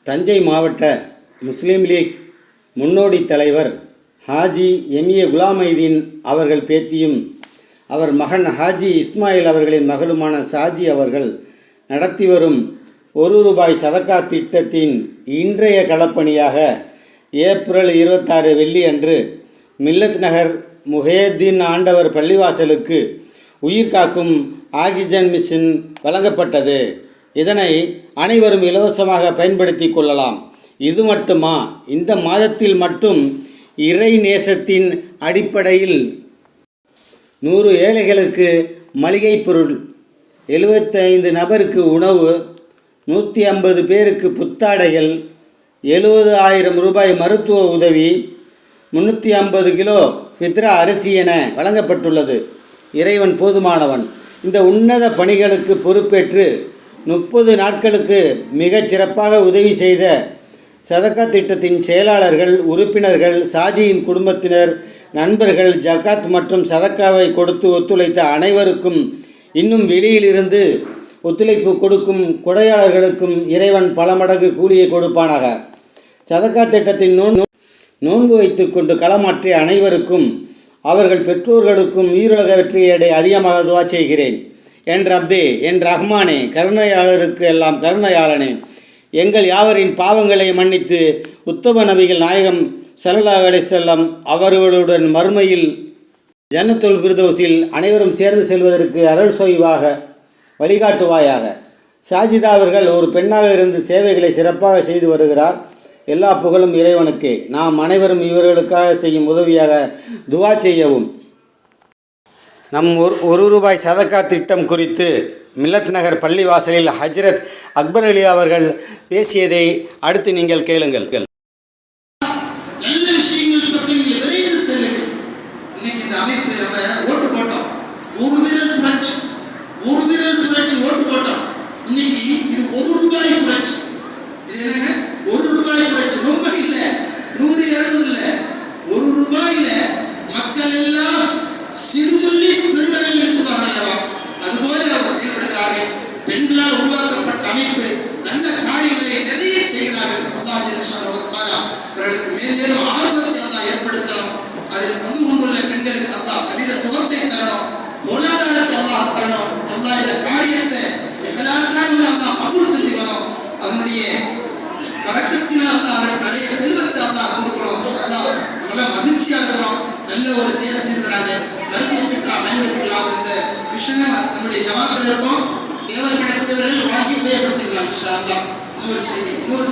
தஞ்சை மாவட்ட முஸ்லீம் லீக் முன்னோடி தலைவர் ஹாஜி எம்ஏ குலாமைதீன் அவர்கள் பேத்தியும் அவர் மகன் ஹாஜி இஸ்மாயில் அவர்களின் மகளுமான சாஜி அவர்கள் நடத்தி வரும் ₹1 சதக்கா திட்டத்தின் இன்றைய களப்பணியாக ஏப்ரல் 26 வெள்ளி அன்று மில்லத் நகர் முஹையத்தீன் ஆண்டவர் பள்ளிவாசலுக்கு உயிர்காக்கும் ஆக்சிஜன் மிஷின் வழங்கப்பட்டது. இதனை அனைவரும் இலவசமாக பயன்படுத்தி கொள்ளலாம். இது மட்டுமா, இந்த மாதத்தில் மட்டும் இறை நேசத்தின் அடிப்படையில் 100 ஏழைகளுக்கு மளிகை பொருள், 75 நபருக்கு உணவு, 150 பேருக்கு புத்தாடைகள், ₹70,000 மருத்துவ உதவி, 350 கிலோ ஃபித்ரா அரிசி என வழங்கப்பட்டுள்ளது. இறைவன் போதுமானவன். இந்த உன்னத பணிகளுக்கு பொறுப்பேற்று 30 நாட்களுக்கு மிகச் சிறப்பாக உதவி செய்த சதக்கா திட்டத்தின் செயலாளர்கள், உறுப்பினர்கள், சாஜியின் குடும்பத்தினர், நண்பர்கள், ஜகாத் மற்றும் சதக்காவை கொடுத்து ஒத்துழைத்த அனைவருக்கும், இன்னும் வெளியிலிருந்து ஒத்துழைப்பு கொடுக்கும் கொடையாளர்களுக்கும் இறைவன் பல மடங்கு கூலியை கொடுப்பானாக. சதக்கா திட்டத்தின் நோன்பு வைத்து கொண்டு களமாற்றிய அனைவருக்கும், அவர்கள் பெற்றோர்களுக்கும் ஈருலக வெற்றியடை அதிகமாக துவா செய்கிறேன். என் ரப்பே, என் ரஹ்மானே, கருணையாளருக்கு எல்லாம் கருணையாளனே, எங்கள் யாவரின் பாவங்களை மன்னித்து உத்தம நபிகள் நாயகம் ஸல்லல்லாஹு அலைஹி வஸல்லம் அவர்களுடன் மறுமையில் ஜன்னத்துல் ஃபிர்தௌஸில் அனைவரும் சேர்ந்து செல்வதற்கு அருள் சொய்வாக வழிகாட்டுவாயாக. சாஜிதா அவர்கள் ஒரு பெண்ணாக இருந்து சேவைகளை சிறப்பாக செய்து வருகிறார். எல்லா புகழும் இறைவனுக்கே. நாம் அனைவரும் இவர்களுக்காக செய்யும் உதவியாக துவா செய்யவும். நம் ₹1 சதக்கா திட்டம் குறித்து மில்லத் நகர் பள்ளிவாசலில் ஹஜ்ரத் அக்பர் அலி அவர்கள் பேசியதை அடுத்து நீங்கள் கேளுங்கள். பெண்களால் உருவாக்கப்பட்ட அமைப்பு நல்ல காரியங்களை நிறைய செய்கிறார்கள். அவர்களுக்கு மேலும் ஆர்வத்தை அல்லாஹ் ஏற்படுத்தணும். அதில் பங்கு கொண்டுள்ள பெண்களுக்கு அல்லாஹ் சரீர சுகத்தை தரணும், பொருளாதாரத்தை அல்லாஹ் தரணும். அல்லாஹ் இந்த காரியத்தை இஹ்லாஸாக அல்லாஹ் கபூல் செஞ்சுக்கணும். அதனுடைய பரக்கத்தினால் அல்லாஹ் அவருக்கு நிறைய செல்வத்தை அல்லாஹ் கொடுக்கணும். அல்லாஹ் நம்மளாம் மகிழ்ச்சியாக இருக்கிறோம். நல்ல ஒரு செயல் செஞ்சுக்கிறாங்க. மருத்துவத்துக்கெல்லாம் பயன்படுத்திக்கலாம். இந்த விஷயம் நம்முடைய ஜமாத்தில் இருக்கும். தேவன் கிடைத்தவர்கள் வாங்கி உபயோகப்படுத்திக்கலாம். இன்ஷா அல்லாஹ். இன்னொரு